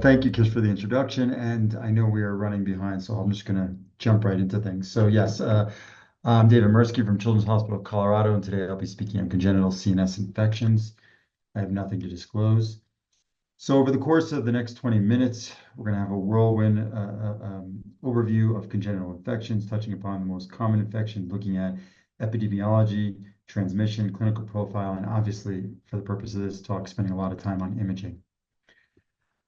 Thank you, Kish, for the introduction. And I know we are running behind, so I'm just going to jump right into things. So, yes, I'm David Mirsky from Children's Hospital of Colorado, and today I'll be speaking on congenital CNS infections. I have nothing to disclose. So, over the course of the next 20 minutes, we're going to have a whirlwind overview of congenital infections, touching upon the most common infections, looking at epidemiology, transmission, clinical profile, and obviously, for the purpose of this talk, spending a lot of time on imaging.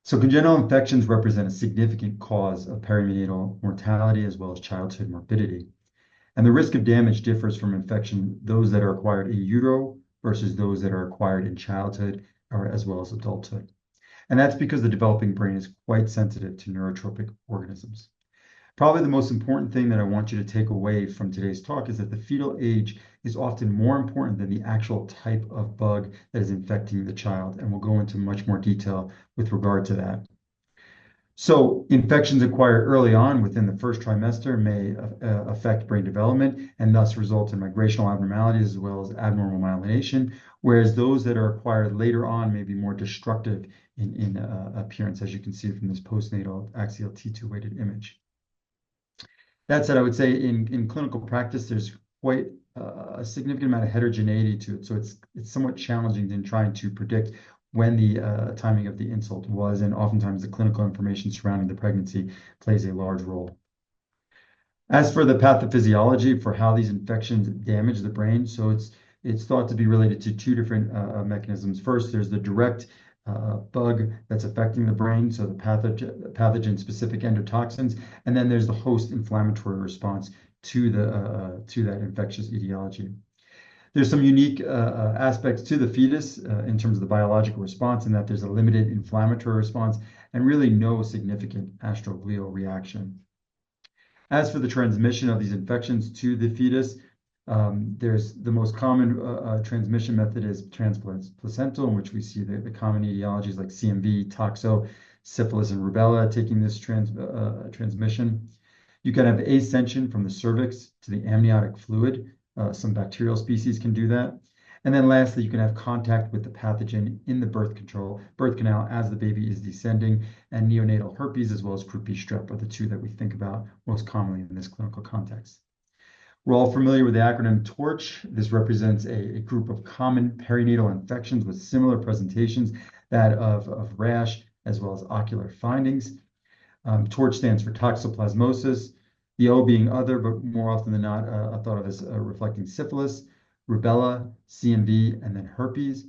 So congenital infections represent a significant cause of perinatal mortality as well as childhood morbidity. And the risk of damage differs from infection, those that are acquired in utero versus those that are acquired in childhood or as well as adulthood. And that's because the developing brain is quite sensitive to neurotropic organisms. Probably the most important thing that I want you to take away from today's talk is that the fetal age is often more important than the actual type of bug that is infecting the child. And we'll go into much more detail with regard to that. So infections acquired early on within the first trimester may affect brain development and thus result in migrational abnormalities as well as abnormal myelination, whereas those that are acquired later on may be more destructive in appearance, as you can see from this postnatal axial T2 weighted image. That said, I would say in clinical practice, there's quite a significant amount of heterogeneity to it. So it's somewhat challenging in trying to predict when the timing of the insult was, and oftentimes the clinical information surrounding the pregnancy plays a large role. As for the pathophysiology for how these infections damage the brain, so it's thought to be related to two different mechanisms. First, there's the direct bug that's affecting the brain, so the pathogen-specific endotoxins, and then there's the host inflammatory response to that infectious etiology. There's some unique aspects to the fetus in terms of the biological response, in that there's a limited inflammatory response and really no significant astroglial reaction. As for the transmission of these infections to the fetus, there's the most common transmission method is transplacental, in which we see the common etiologies like CMV, toxo, syphilis, and rubella taking this transmission. You can have ascension from the cervix to the amniotic fluid. Some bacterial species can do that. And then lastly, you can have contact with the pathogen in the birth canal as the baby is descending, and neonatal herpes as well as croup B strep are the two that we think about most commonly in this clinical context. We're all familiar with the acronym TORCH. This represents a group of common perinatal infections with similar presentations, that of rash as well as ocular findings. TORCH stands for toxoplasmosis, the O being other, but more often than not thought of as reflecting syphilis, rubella, CMV, and then herpes.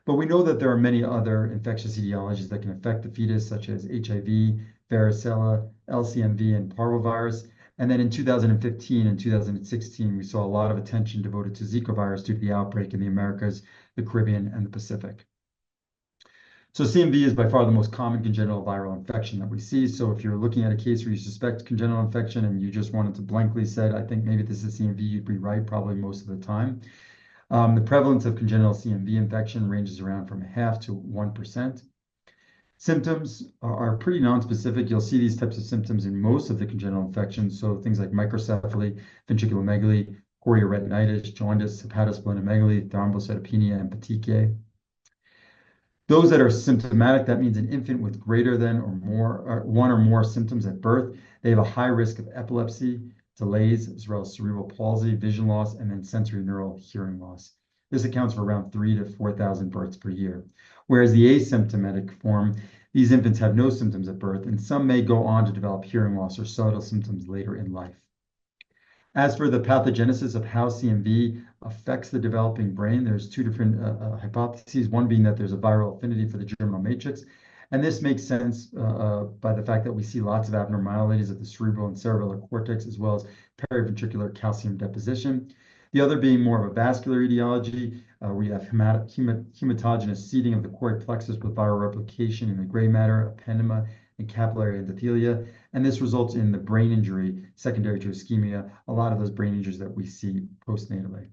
But we know that there are many other infectious etiologies that can affect the fetus, such as HIV, varicella, LCMV, and parvovirus. And then in 2015 and 2016, we saw a lot of attention devoted to Zika virus due to the outbreak in the Americas, the Caribbean, and the Pacific. So CMV is by far the most common congenital viral infection that we see. So if you're looking at a case where you suspect congenital infection and you just wanted to blankly say, I think maybe this is CMV, you'd be right probably most of the time. The prevalence of congenital CMV infection ranges around from 0.5 to 1%. Symptoms are pretty nonspecific. You'll see these types of symptoms in most of the congenital infections. So things like microcephaly, ventriculomegaly, chorioretinitis, jaundice, hepatosplenomegaly, thrombocytopenia, and petechiae. Those that are symptomatic, that means an infant with greater than or more, or one or more symptoms at birth. They have a high risk of epilepsy, delays, as well as cerebral palsy, vision loss, and then sensory neural hearing loss. This accounts for around 3,000 to 4,000 births per year. Whereas the asymptomatic form, these infants have no symptoms at birth, and some may go on to develop hearing loss or subtle symptoms later in life. As for the pathogenesis of how CMV affects the developing brain, there's two different hypotheses, one being that there's a viral affinity for the germinal matrix. And this makes sense by the fact that we see lots of abnormalities of the cerebral and cerebellar cortex, as well as periventricular calcium deposition. The other being more of a vascular etiology, where you have hematogenous seeding of the choroid plexus with viral replication in the gray matter, ependyma, and capillary endothelia. And this results in the brain injury secondary to ischemia, a lot of those brain injuries that we see postnatally.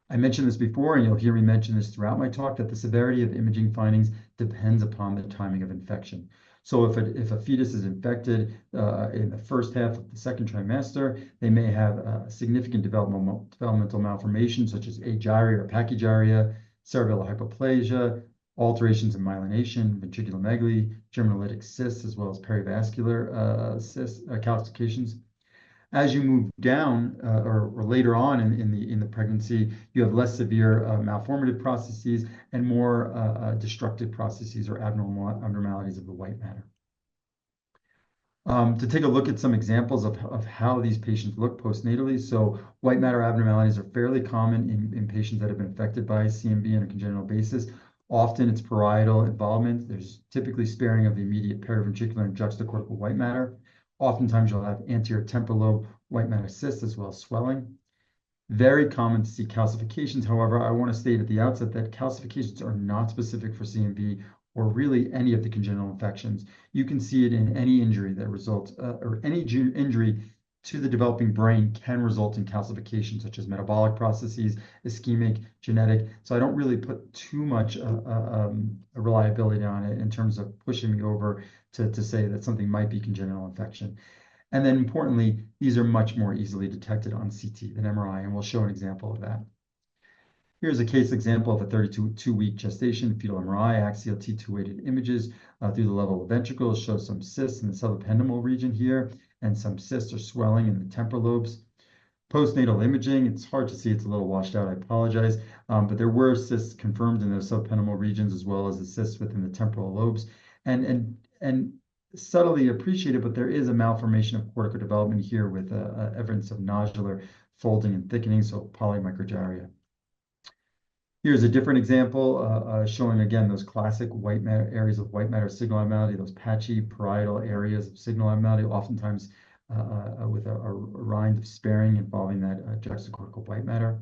I mentioned this before, and you'll hear me mention this throughout my talk, that the severity of imaging findings depends upon the timing of infection. So if a fetus is infected in the first half of the second trimester, they may have significant developmental malformations such as agyria or pachygyria, cerebellar hypoplasia, alterations in myelination, ventriculomegaly, germinalytic cysts, as well as perivascular cysts, calcifications. As you move down or later on in the pregnancy, you have less severe malformative processes and more destructive processes or abnormalities of the white matter. To take a look at some examples of how these patients look postnatally. So white matter abnormalities are fairly common in patients that have been affected by CMV on a congenital basis. Often it's parietal involvement. There's typically sparing of the immediate periventricular and juxtacortical white matter. Oftentimes you'll have anterior temporal lobe white matter cysts as well as swelling. Very common to see calcifications. However, I want to state at the outset that calcifications are not specific for CMV or really any of the congenital infections. You can see it in any injury that results, or any injury to the developing brain can result in calcification, such as metabolic processes, ischemic, genetic. So I don't really put too much reliability on it in terms of pushing me over to say that something might be congenital infection. And then importantly, these are much more easily detected on CT than MRI, and we'll show an example of that. Here's a case example of a 32-week gestation, fetal MRI, axial T2 weighted images through the level of ventricles, shows some cysts in the subependymal region here, and some cysts or swelling in the temporal lobes. Postnatal imaging, it's hard to see, it's a little washed out, I apologize, but there were cysts confirmed in those subependymal regions as well as the cysts within the temporal lobes. And subtly appreciated, but there is a malformation of corticodevelopment here with evidence of nodular folding and thickening, so polymicrogyria. Here's a different example showing again those classic white matter areas of white matter signal abnormality, those patchy parietal areas of signal abnormality, oftentimes with a rind of sparing involving that juxtacortical white matter.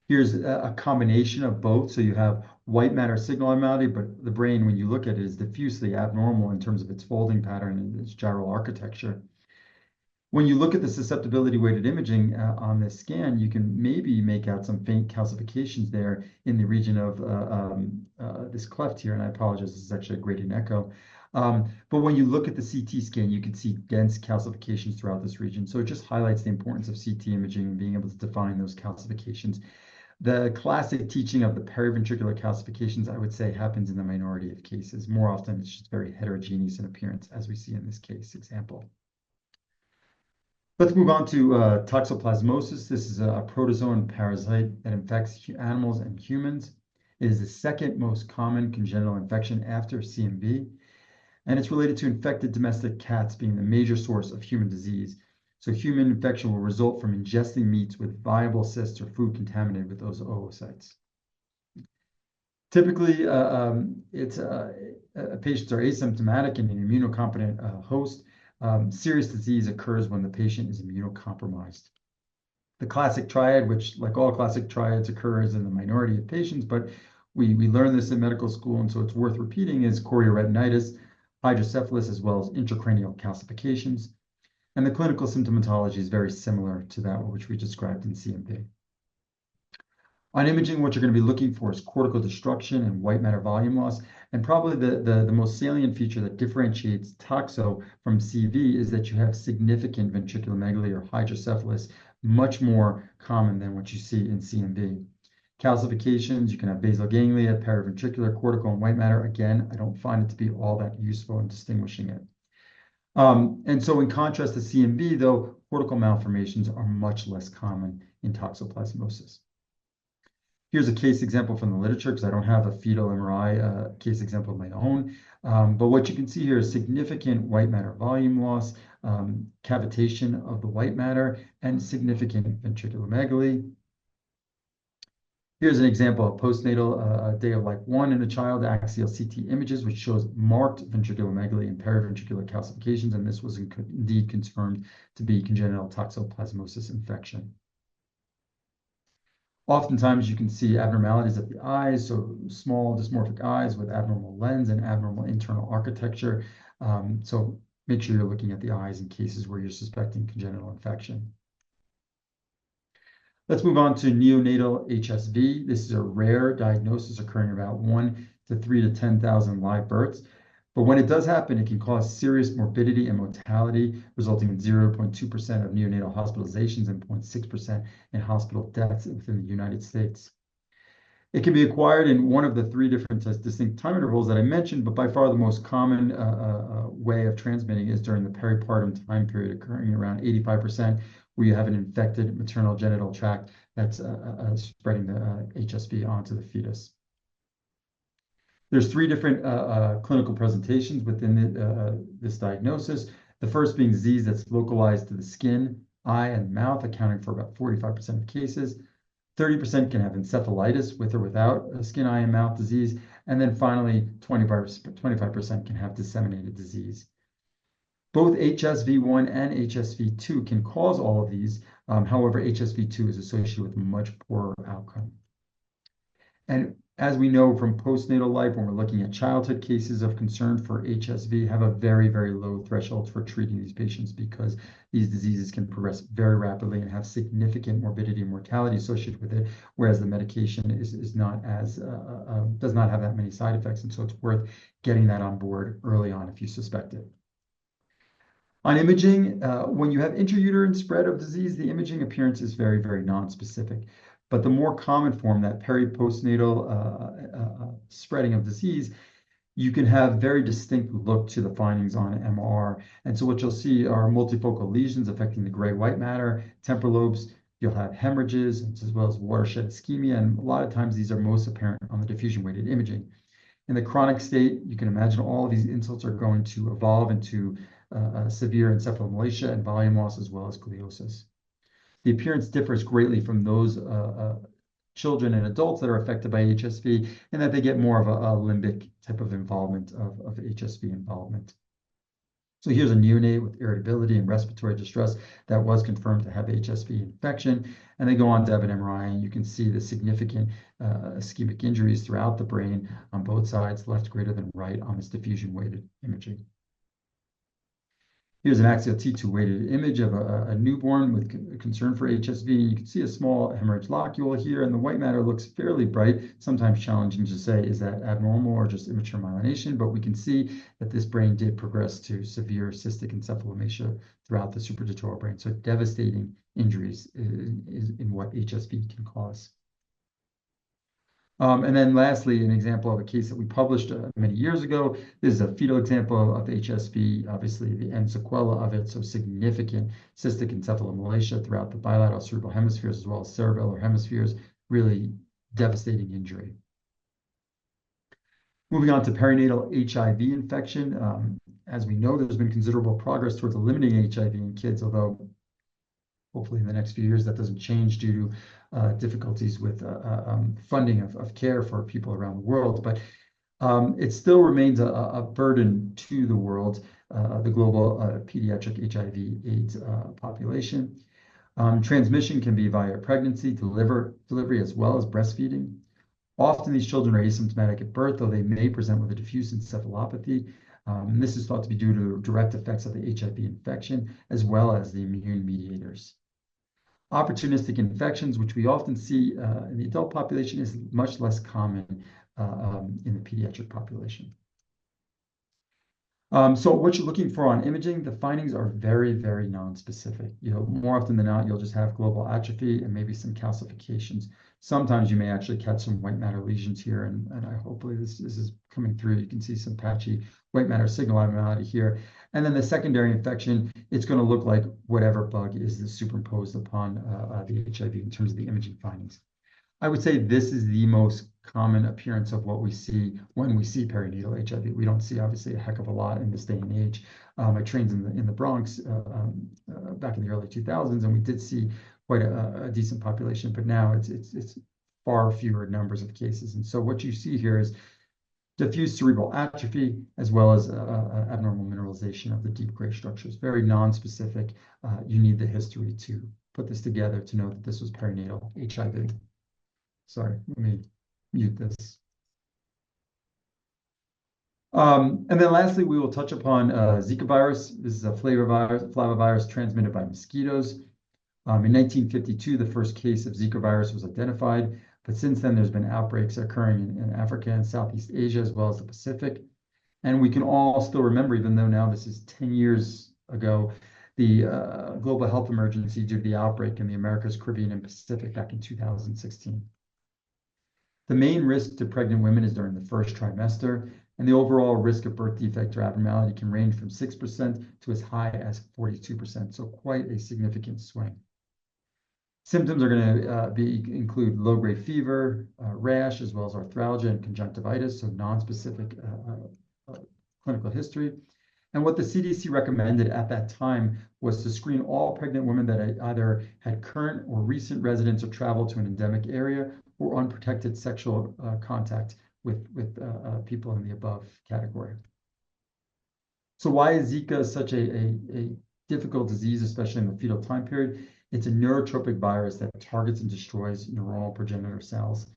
Here's a combination of both. So you have white matter signal abnormality, but the brain, when you look at it, is diffusely abnormal in terms of its folding pattern and its gyral architecture. When you look at the susceptibility weighted imaging on this scan, you can maybe make out some faint calcifications there in the region of this cleft here, and I apologize, this is actually a gradient echo. But when you look at the CT scan, you can see dense calcifications throughout this region. So it just highlights the importance of CT imaging and being able to define those calcifications. The classic teaching of the periventricular calcifications, I would say, happens in the minority of cases. More often, it's just very heterogeneous in appearance, as we see in this case example. Let's move on to toxoplasmosis. This is a protozoan parasite that infects animals and humans. It is the second most common congenital infection after CMV, and it's related to infected domestic cats being the major source of human disease. So human infection will result from ingesting meats with viable cysts or food contaminated with those oocytes. Typically, patients are asymptomatic and an immunocompetent host. Serious disease occurs when the patient is immunocompromised. The classic triad, which like all classic triads occurs in the minority of patients, but we learn this in medical school, and so it's worth repeating, is chorioretinitis, hydrocephalus, as well as intracranial calcifications. And the clinical symptomatology is very similar to that which we described in CMV. On imaging, what you're going to be looking for is cortical destruction and white matter volume loss. And probably the most salient feature that differentiates toxo from CV is that you have significant ventriculomegaly or hydrocephalus, much more common than what you see in CMV. Calcifications, you can have basal ganglia, periventricular, cortical, and white matter. Again, I don't find it to be all that useful in distinguishing it. And so in contrast to CMV, though, cortical malformations are much less common in toxoplasmosis. Here's a case example from the literature because I don't have a fetal MRI case example of my own. But what you can see here is significant white matter volume loss, cavitation of the white matter, and significant ventriculomegaly. Here's an example of postnatal day of life 1 in a child, axial CT images, which shows marked ventriculomegaly and periventricular calcifications, and this was indeed confirmed to be congenital toxoplasmosis infection. Oftentimes, you can see abnormalities of the eyes, so small dysmorphic eyes with abnormal lens and abnormal internal architecture. So make sure you're looking at the eyes in cases where you're suspecting congenital infection. Let's move on to neonatal HSV. This is a rare diagnosis occurring about 1 to 3 to 10,000 live births. But when it does happen, it can cause serious morbidity and mortality, resulting in 0.2% of neonatal hospitalizations and 0.6% in hospital deaths within the United States. It can be acquired in one of the three different distinct time intervals that I mentioned, but by far the most common way of transmitting is during the peripartum time period, occurring around 85%, where you have an infected maternal genital tract that's spreading the HSV onto the fetus. There's three different clinical presentations within this diagnosis. The first being disease that's localized to the skin, eye, and mouth, accounting for about 45% of cases. 30% can have encephalitis with or without a skin, eye, and mouth disease. And then finally, 25% can have disseminated disease. Both HSV1 and HSV2 can cause all of these. However, HSV2 is associated with a much poorer outcome. And as we know from postnatal life, when we're looking at childhood cases of concern for HSV, have a very, very low threshold for treating these patients because these diseases can progress very rapidly and have significant morbidity and mortality associated with it, whereas the medication is not as, does not have that many side effects. And so it's worth getting that on board early on if you suspect it. On imaging, when you have intrauterine spread of disease, the imaging appearance is very, very nonspecific. But the more common form, that postnatal spreading of disease, you can have very distinct look to the findings on MR. And so what you'll see are multifocal lesions affecting the gray-white matter, temporal lobes. You'll have hemorrhages as well as watershed ischemia. And a lot of times these are most apparent on the diffusion-weighted imaging. In the chronic state, you can imagine all of these insults are going to evolve into severe encephalomalacia and volume loss as well as gliosis. The appearance differs greatly from those children and adults that are affected by HSV, in that they get more of a limbic type of involvement of HSV involvement. So here's a neonate with irritability and respiratory distress that was confirmed to have HSV infection. And they go on to have an MRI, and you can see the significant ischemic injuries throughout the brain on both sides, left greater than right, on this diffusion-weighted imaging. Here's an axial T2 weighted image of a newborn with concern for HSV. You can see a small hemorrhage locule here, and the white matter looks fairly bright, sometimes challenging to say, is that abnormal or just immature myelination? But we can see that this brain did progress to severe cystic encephalomalacia throughout the supratentorial brain. So devastating injuries is in what HSV can cause. And then lastly, an example of a case that we published many years ago. This is a fetal example of HSV, obviously the end sequela of it, so significant cystic encephalomalacia throughout the bilateral cerebral hemispheres as well as cerebellar hemispheres, really devastating injury. Moving on to perinatal HIV infection. As we know, there's been considerable progress towards eliminating HIV in kids, although hopefully in the next few years that doesn't change due to difficulties with funding of care for people around the world. But it still remains a burden to the world, the global pediatric HIV/AIDS population. Transmission can be via pregnancy, delivery, as well as breastfeeding. Often these children are asymptomatic at birth, though they may present with a diffuse encephalopathy. This is thought to be due to direct effects of the HIV infection, as well as the immune mediators. Opportunistic infections, which we often see in the adult population, is much less common in the pediatric population. So what you're looking for on imaging, the findings are very, very nonspecific. More often than not, you'll just have global atrophy and maybe some calcifications. Sometimes you may actually catch some white matter lesions here, and hopefully this is coming through. You can see some patchy white matter signal abnormality here. And then the secondary infection, it's going to look like whatever bug is superimposed upon the HIV in terms of the imaging findings. I would say this is the most common appearance of what we see when we see perinatal HIV. We don't see, obviously, a heck of a lot in this day and age. I trained in the Bronx back in the early 2000s, and we did see quite a decent population, but now it's far fewer numbers of cases. And so what you see here is diffuse cerebral atrophy, as well as abnormal mineralization of the deep gray structures. Very nonspecific. You need the history to put this together to know that this was perinatal HIV. Sorry, let me mute this. And then lastly, we will touch upon Zika virus. This is a flavivirus transmitted by mosquitoes. In 1952, the first case of Zika virus was identified, but since then there's been outbreaks occurring in Africa and Southeast Asia, as well as the Pacific. And we can all still remember, even though now this is 10 years ago, the global health emergency due to the outbreak in the Americas, Caribbean, and Pacific back in 2016. The main risk to pregnant women is during the first trimester, and the overall risk of birth defect or abnormality can range from 6% to as high as 42%, so quite a significant swing. Symptoms are going to include low-grade fever, rash, as well as arthralgia and conjunctivitis, so non-specific clinical history. And what the CDC recommended at that time was to screen all pregnant women that either had current or recent residence or travel to an endemic area or unprotected sexual contact with people in the above category. So why is Zika such a difficult disease, especially in the fetal time period? It's a neurotropic virus that targets and destroys neuronal progenitor cells.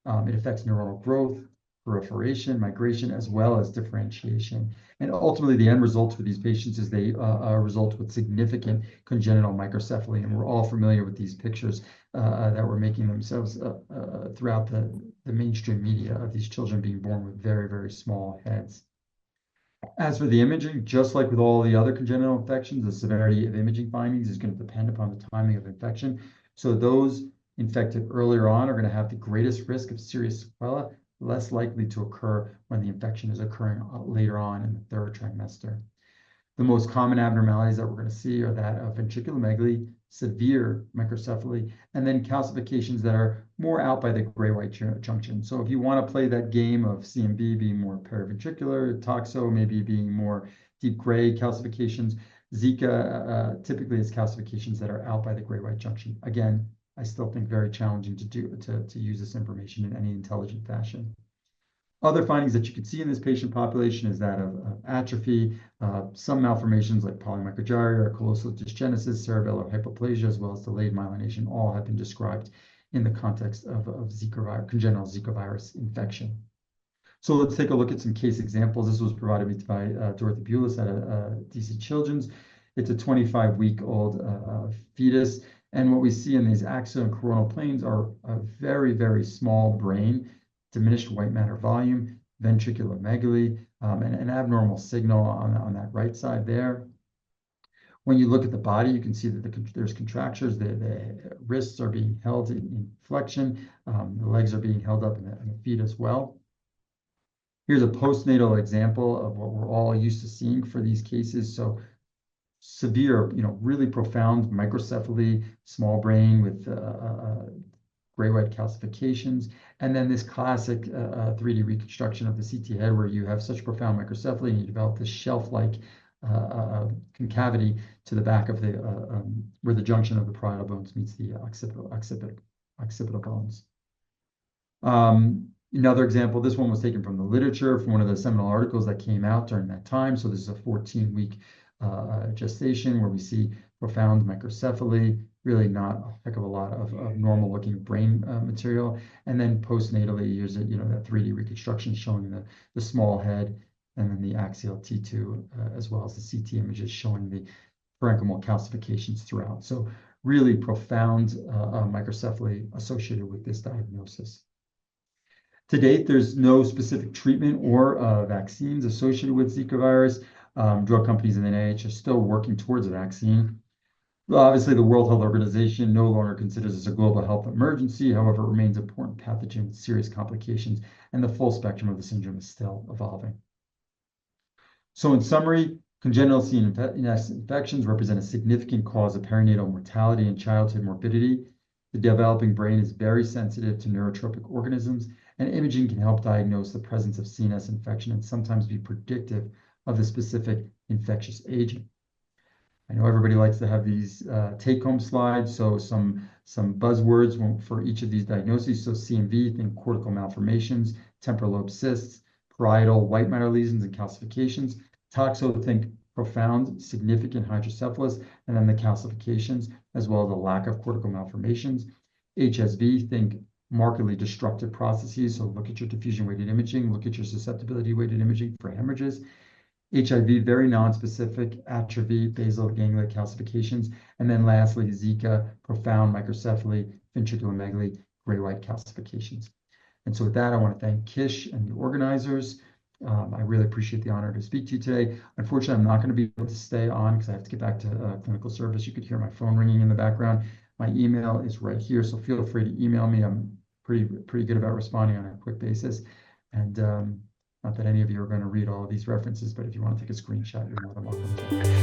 It affects neuronal growth, proliferation, migration, as well as differentiation. And ultimately, the end result for these patients is they result with significant congenital microcephaly. And we're all familiar with these pictures that were making themselves throughout the mainstream media of these children being born with very, very small heads. As for the imaging, just like with all the other congenital infections, the severity of imaging findings is going to depend upon the timing of infection. So those infected earlier on are going to have the greatest risk of serious sequela, less likely to occur when the infection is occurring later on in the third trimester. The most common abnormalities that we're going to see are that of ventriculomegaly, severe microcephaly, and then calcifications that are more out by the gray-white junction. So if you want to play that game of CMV being more paraventricular, toxo maybe being more deep gray calcifications, Zika typically is calcifications that are out by the gray-white junction. Again, I still think very challenging to use this information in any intelligent fashion. Other findings that you can see in this patient population is that of atrophy, some malformations like polymicrogyria or callosal dysgenesis, cerebellar hypoplasia, as well as delayed myelination, all have been described in the context of congenital Zika virus infection. So let's take a look at some case examples. This was provided by Dorothy Bulis at DC Children's. It's a 25-week-old fetus. And what we see in these axial and coronal planes are a very, very small brain, diminished white matter volume, ventriculomegaly, and an abnormal signal on that right side there. When you look at the body, you can see that there's contractures. The wrists are being held in flexion. The legs are being held up in the feet as well. Here's a postnatal example of what we're all used to seeing for these cases. So severe, really profound microcephaly, small brain with gray-white calcifications, and then this classic 3D reconstruction of the CT head where you have such profound microcephaly and you develop this shelf-like concavity to the back of the where the junction of the parietal bones meets the occipital bones. Another example, this one was taken from the literature, from one of the seminal articles that came out during that time. So this is a 14-week gestation where we see profound microcephaly, really not a heck of a lot of normal looking brain material. And then postnatally, here's that 3D reconstruction showing the small head and then the axial T2, as well as the CT images showing the parenchymal calcifications throughout. So really profound microcephaly associated with this diagnosis. To date, there's no specific treatment or vaccines associated with Zika virus. Drug companies and the NIH are still working towards a vaccine. Obviously, the World Health Organization no longer considers this a global health emergency. However, it remains an important pathogen with serious complications, and the full spectrum of the syndrome is still evolving. So in summary, congenital CNS infections represent a significant cause of perinatal mortality and childhood morbidity. The developing brain is very sensitive to neurotropic organisms, and imaging can help diagnose the presence of CNS infection and sometimes be predictive of the specific infectious agent. I know everybody likes to have these take-home slides, so some buzzwords for each of these diagnoses. So CMV, think cortical malformations, temporal lobe cysts, parietal white matter lesions and calcifications. Toxo, think profound, significant hydrocephalus, and then the calcifications, as well as a lack of cortical malformations. HSV, think markedly destructive processes. So look at your diffusion-weighted imaging, look at your susceptibility-weighted imaging for hemorrhages. HIV, very nonspecific, atrophy, basal ganglia calcifications. And then lastly, Zika, profound microcephaly, ventriculomegaly, gray-white calcifications. And so with that, I want to thank Kish and the organizers. I really appreciate the honor to speak to you today. Unfortunately, I'm not going to be able to stay on because I have to get back to clinical service. You could hear my phone ringing in the background. My email is right here, so feel free to email me. I'm pretty good about responding on a quick basis. And not that any of you are going to read all of these references, but if you want to take a screenshot, you're more than welcome to.